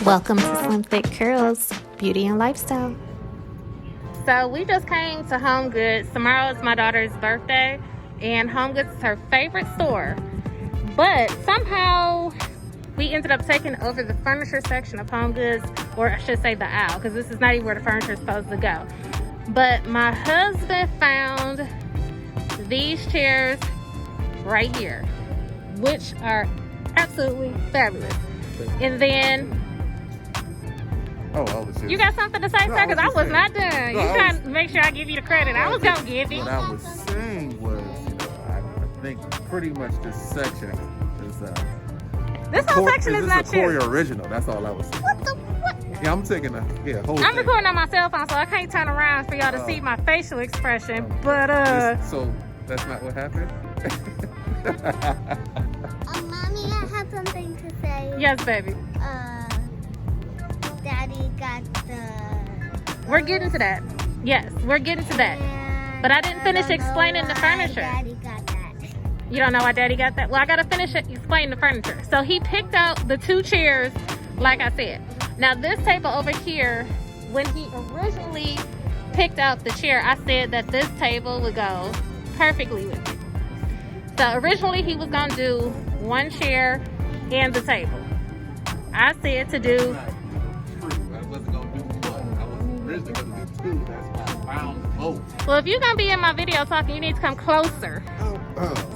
Welcome to Slim Thick Curls, Beauty and Lifestyle. So we just came to Home Goods. Tomorrow is my daughter's birthday, and Home Goods is her favorite store. But somehow we ended up taking over the furniture section of Home Goods, or I should say the aisle, because this is not even where the furniture is supposed to go. But my husband found these chairs right here, which are absolutely fabulous. And then you got something to say, sir? Because I was not done. You trying to make sure I give you the credit. I was going to give it. What I was saying was, I think pretty much this section is this whole section is not Corey original. That's all I was saying. What the what? Yeah, I'm taking whole I'm thing. recording on my cell phone, so I can't turn around for y'all to see my facial expression. But so that's not what happened. Mommy, I have something to say. Yes, baby. Daddy got the... We're getting to that. Yes, we're getting to that. But I didn't finish explaining the furniture. Daddy got that. You don't know why Daddy got that? Well, I got to finish explaining the furniture. So he picked out the two chairs, like I said. Now, this table over here, when he originally picked out the chair, I said that this table would go perfectly with it. So originally, he was going to do one chair and the table. I said to do... Well, if you're going to be in my video talking, you need to come closer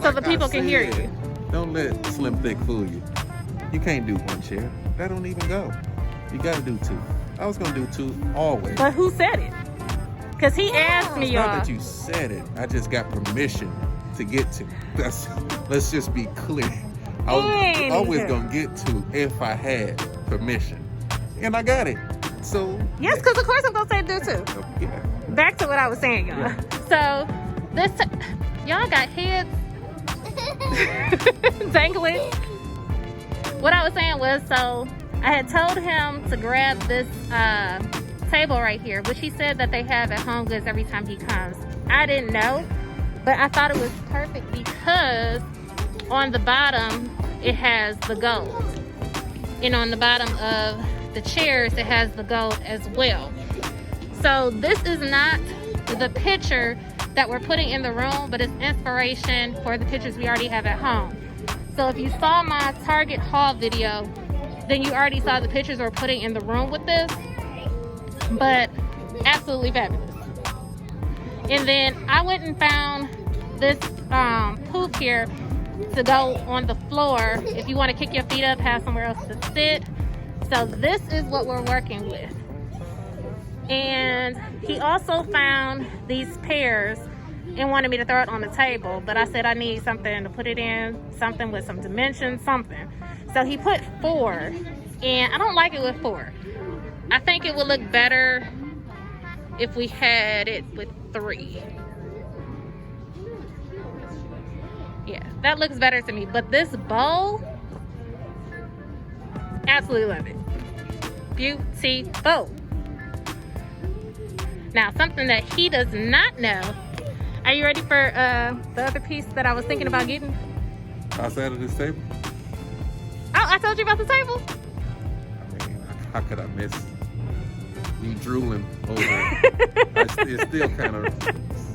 so the people can hear you. Don't let Slim Thick fool you. You can't do one chair. That don't even go. You got to do two. I was going to do two always. But who said it? Because he asked me, It's y'all. not that you said it. I just got permission to get to. Let's just be clear. I was always going to get to if I had permission. And I got it. So Yes, because of course I'm going to say do too. yeah. Back to what I was saying, y'all. So, this, y'all got heads dangling. What I was saying was, so I had told him to grab this table right here, which he said that they have at Home Goods every time he comes. I didn't know, but I thought it was perfect because on the bottom it has the gold, and on the bottom of the chairs it has the gold as well. So this is not the picture that we're putting in the room, but it's inspiration for the pictures we already have at home. So if you saw my Target haul video, then you already saw the pictures we're putting in the room with this. But absolutely fabulous. And then I went and found this poop here to go on the floor if you want to kick your feet up, have somewhere else to sit. So this is what we're working with. And he also found these pears and wanted me to throw it on the table, but I said I need something to put it in, something with some dimensions, something. So he put 4, and I don't like it with 4. I think it would look better if we had it with 3. Yeah, that looks better to me. But this bowl, absolutely love it. Beautiful. Now, something that he does not know. Are you ready for the other piece that I was thinking about getting? Outside of this table? Oh, I told you about the table? I mean, how could I miss you drooling over it? It's still kind of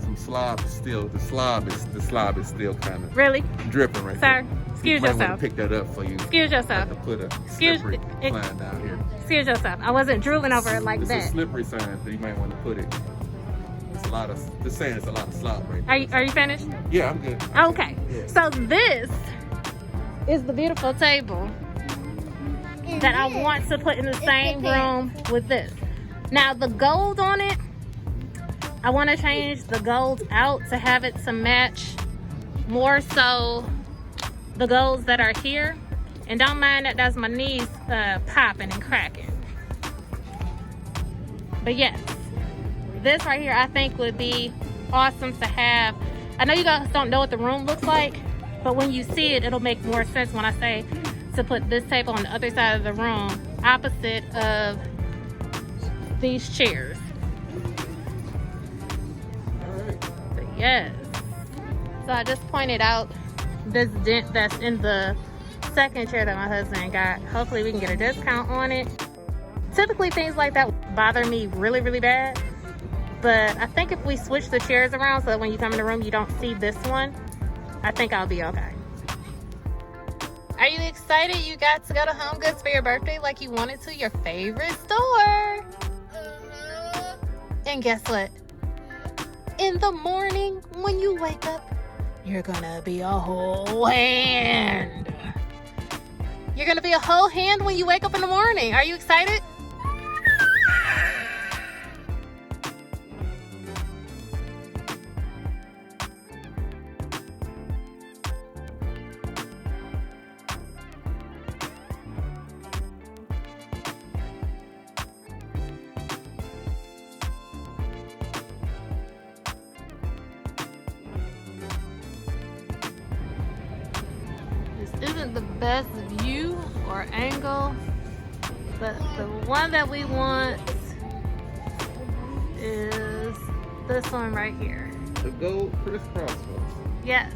some slob. Still, the slob is still kind of Really? dripping right Sir, there. excuse You might want yourself. to pick that up for you. Excuse I yourself. have to put a Excuse- slippery it- sign down here. Excuse yourself. I wasn't drooling over it like It's a that. slippery sign, so you might want to put it. It's a lot of, just saying it's a lot of slop right there. Are you finished? Yeah, I'm good. Okay. Yeah. So this is the beautiful table that I want to put in the same room with this. Now the gold on it, I want to change the gold out to have it to match more so the golds that are here. And don't mind that that's my knees popping and cracking. But yes, this right here I think would be awesome to have. I know you guys don't know what the room looks like, but when you see it, it'll make more sense when I say to put this table on the other side of the room, opposite of these chairs. But yes. So I just pointed out this dent that's in the second chair that my husband got. Hopefully we can get a discount on it. Typically things like that bother me really, really bad. But I think if we switch the chairs around so that when you come in the room you don't see this one, I think I'll be okay. Are you excited you got to go to HomeGoods for your birthday like you wanted to? Your favorite store. And guess what? In the morning when you wake up, you're gonna be a whole hand. You're gonna be a whole hand when you wake up in the morning. Are you excited? This isn't the best view or angle, but the one that we want is this one right here. The gold crisscross one. Yes.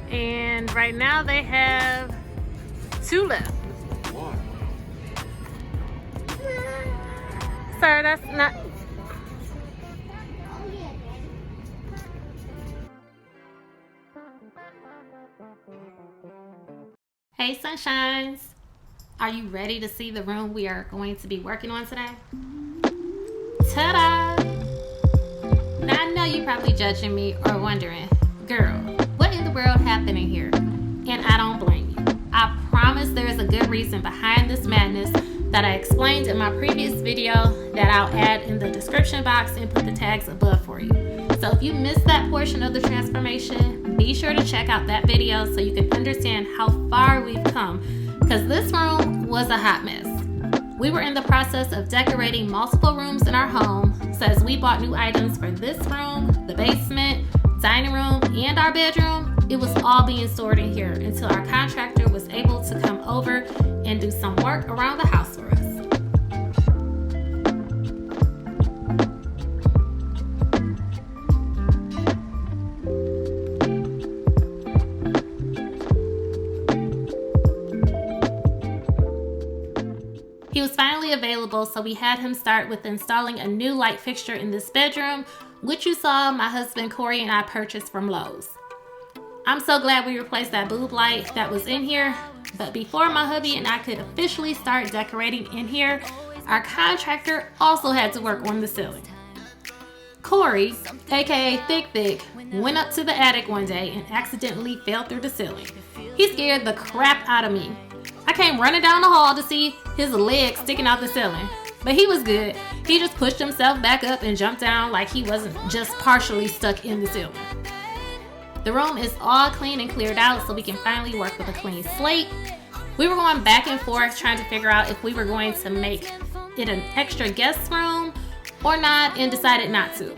And right now they have 2 left. One. Sir, that's not... Hey sunshines, are you ready to see the room we are going to be working on today? Ta-da! Now I know you're probably judging me or wondering, girl, what in the world happened in here? And I don't blame you. I promise there is a good reason behind this madness that I explained in my previous video that I'll add in the description box and put the tags above for you. So if you missed that portion of the transformation, be sure to check out that video so you can understand how far we've come, because this room was a hot mess. We were in the process of decorating multiple rooms in our home, so as we bought new items for this room, the basement, dining room, and our bedroom, it was all being stored in here until our contractor was able to come over and do some work around the house for us. He was finally available, so we had him start with installing a new light fixture in this bedroom, which you saw my husband Corey and I purchased from Lowe's. I'm so glad we replaced that boob light that was in here, but before my hubby and I could officially start decorating in here, our contractor also had to work on the ceiling. Corey, aka Thick, went up to the attic one day and accidentally fell through the ceiling. He scared the crap out of me. I came running down the hall to see his leg sticking out the ceiling, but he was good. He just pushed himself back up and jumped down like he wasn't just partially stuck in the ceiling. The room is all clean and cleared out, so we can finally work with a clean slate. We were going back and forth trying to figure out if we were going to make it an extra guest room or not, and decided not to.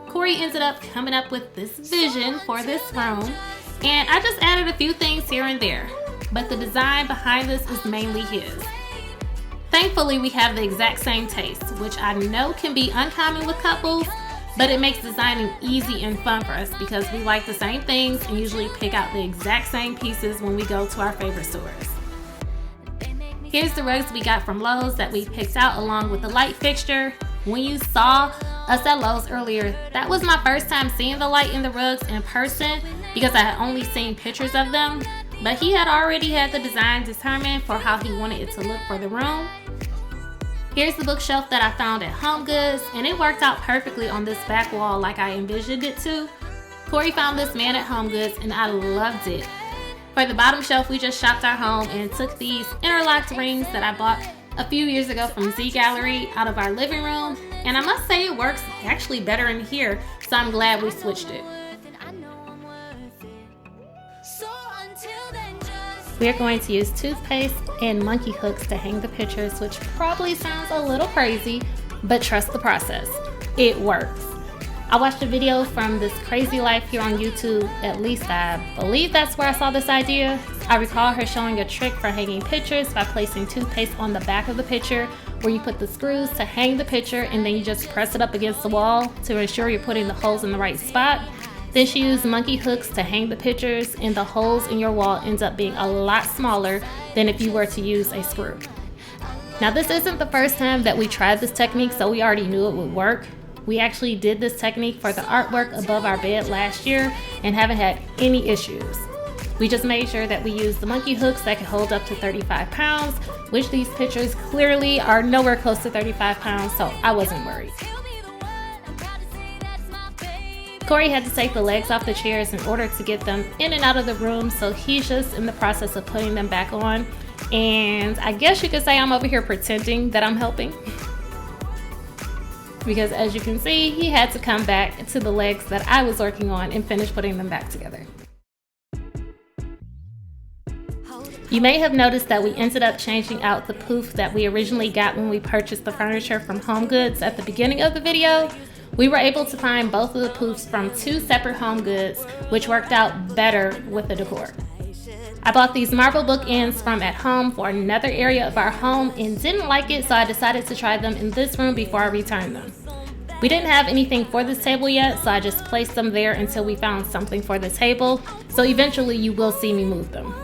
Corey ended up coming up with this vision for this room, and I just added a few things here and there, but the design behind this is mainly his. Thankfully, we have the exact same taste, which I know can be uncommon with couples, but it makes designing easy and fun for us because we like the same things and usually pick out the exact same pieces when we go to our favorite stores. Here's the rugs we got from Lowe's that we picked out along with the light fixture. When you saw us at Lowe's earlier, that was my first time seeing the light in the rugs in person because I had only seen pictures of them, but he had already had the design determined for how he wanted it to look for the room. Here's the bookshelf that I found at HomeGoods, and it worked out perfectly on this back wall like I envisioned it to. Corey found this man at HomeGoods and I loved it. For the bottom shelf, we just shopped our home and took these interlocked rings that I bought a few years ago from Z Gallery out of our living room, and I must say it works actually better in here, so I'm glad we switched it. We're going to use toothpaste and monkey hooks to hang the pictures, which probably sounds a little crazy, but trust the process. It works. I watched a video from This Crazy Life here on YouTube. At least I believe that's where I saw this idea. I recall her showing a trick for hanging pictures by placing toothpaste on the back of the picture where you put the screws to hang the picture and then you just press it up against the wall to ensure you're putting the holes in the right spot. Then she used monkey hooks to hang the pictures, and the holes in your wall ends up being a lot smaller than if you were to use a screw. Now this isn't the first time that we tried this technique, so we already knew it would work. We actually did this technique for the artwork above our bed last year and haven't had any issues. We just made sure that we used the monkey hooks that could hold up to 35 pounds, which these pictures clearly are nowhere close to 35 pounds, so I wasn't worried. Corey had to take the legs off the chairs in order to get them in and out of the room, so he's just in the process of putting them back on. And I guess you could say I'm over here pretending that I'm helping. Because as you can see, he had to come back to the legs that I was working on and finish putting them back together. You may have noticed that we ended up changing out the poof that we originally got when we purchased the furniture from HomeGoods at the beginning of the video. We were able to find both of the poofs from 2 separate HomeGoods, which worked out better with the decor. I bought these marble bookends from at home for another area of our home and didn't like it, so I decided to try them in this room before I returned them. We didn't have anything for this table yet, so I just placed them there until we found something for the table, so eventually you will see me move them.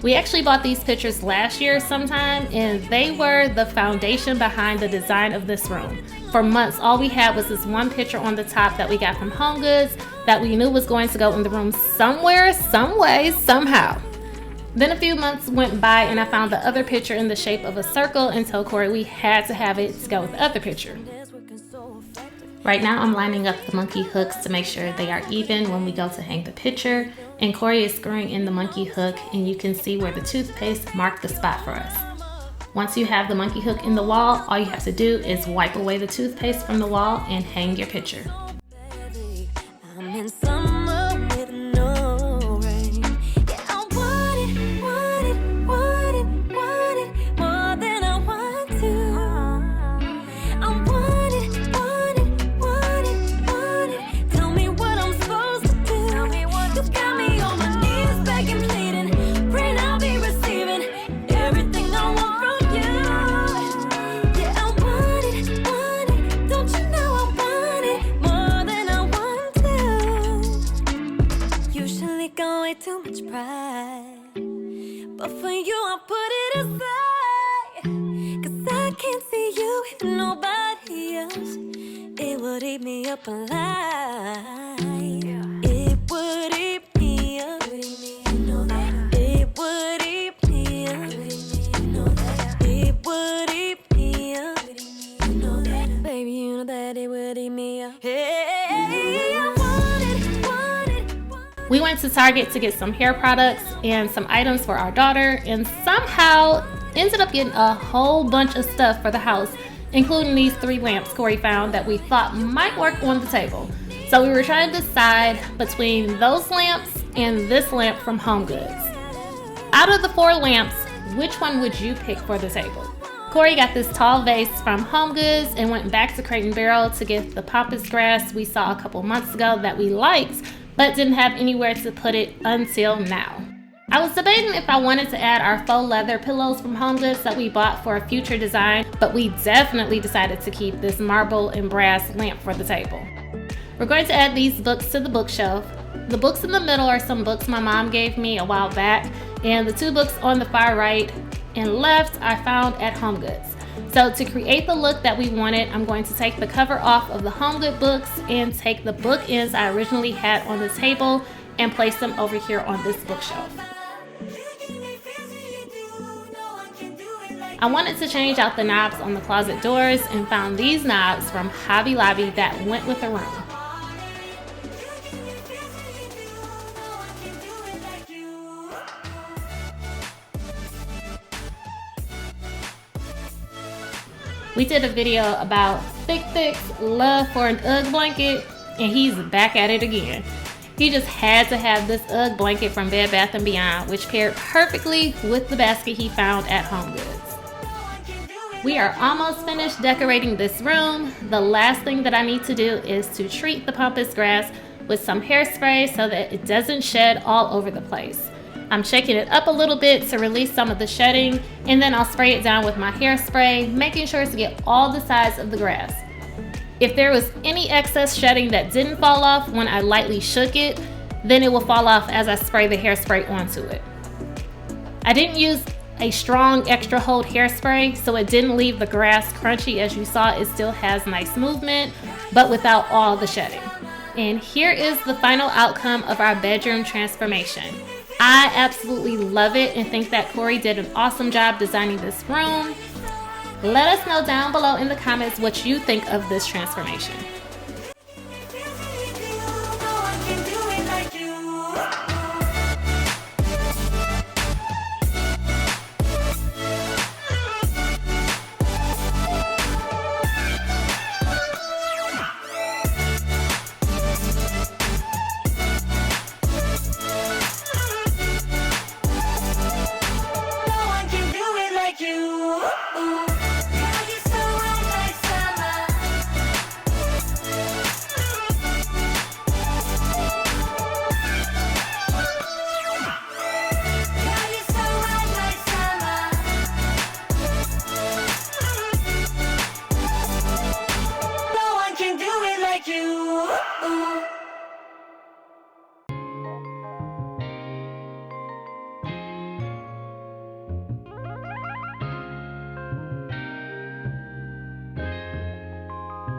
We actually bought these pictures last year sometime, and they were the foundation behind the design of this room. For months, all we had was this one picture on the top that we got from HomeGoods that we knew was going to go in the room somewhere, some way, somehow. Then a few months went by and I found the other picture in the shape of a circle and told Corey we had to have it to go with the other picture. Right now I'm lining up the monkey hooks to make sure they are even when we go to hang the picture, and Corey is screwing in the monkey hook, and you can see where the toothpaste marked the spot for us. Once you have the monkey hook in the wall, all you have to do is wipe away the toothpaste from the wall and hang your picture. Too much pride, but for you I put it aside, 'cause I can't see you with nobody else. It would eat me up alive. It would eat me up. You know that. It would eat me up. You know that. It would eat me up. You know that. Baby, you know that it would eat me up. Hey, I want it, want it, want it. We went to Target to get some hair products and some items for our daughter, and somehow ended up getting a whole bunch of stuff for the house, including these 3 lamps Corey found that we thought might work on the table. So we were trying to decide between those lamps and this lamp from HomeGoods. Out of the 4 lamps, which one would you pick for the table? Corey got this tall vase from HomeGoods and went back to Crate & Barrel to get the Pumpas grass we saw a couple months ago that we liked, but didn't have anywhere to put it until now. I was debating if I wanted to add our faux leather pillows from HomeGoods that we bought for a future design, but we definitely decided to keep this marble and brass lamp for the table. We're going to add these books to the bookshelf. The books in the middle are some books my mom gave me a while back, and the 2 books on the far right and left I found at HomeGoods. So to create the look that we wanted, I'm going to take the cover off of the HomeGoods books and take the bookends I originally had on the table and place them over here on this bookshelf. I wanted to change out the knobs on the closet doors and found these knobs from Hobby Lobby that went with the room. We did a video about SlimthickCurls' love for an UGG blanket, and he's back at it again. He just had to have this UGG blanket from Bed Bath & Beyond, which paired perfectly with the basket he found at HomeGoods. We are almost finished decorating this room. The last thing that I need to do is to treat the Pumpas grass with some hairspray so that it doesn't shed all over the place. I'm shaking it up a little bit to release some of the shedding, and then I'll spray it down with my hairspray, making sure to get all the sides of the grass. If there was any excess shedding that didn't fall off when I lightly shook it, then it will fall off as I spray the hairspray onto it. I didn't use a strong extra hold hairspray, so it didn't leave the grass crunchy. As you saw, it still has nice movement, but without all the shedding. And here is the final outcome of our bedroom transformation. I absolutely love it and think that Corey did an awesome job designing this room. Let us know down below in the comments what you think of this transformation.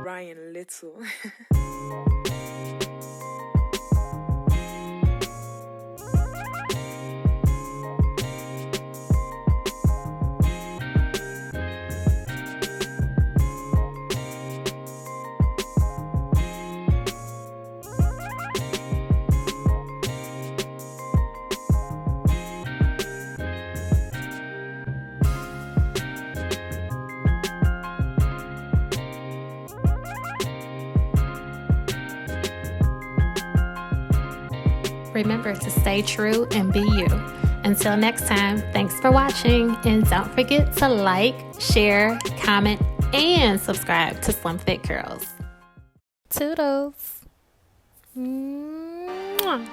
Ryan Little. Remember to stay true and be you. Until next time, thanks for watching, and don't forget to like, share, comment, and subscribe to Slim Thick Curls. Toodles. Mwah.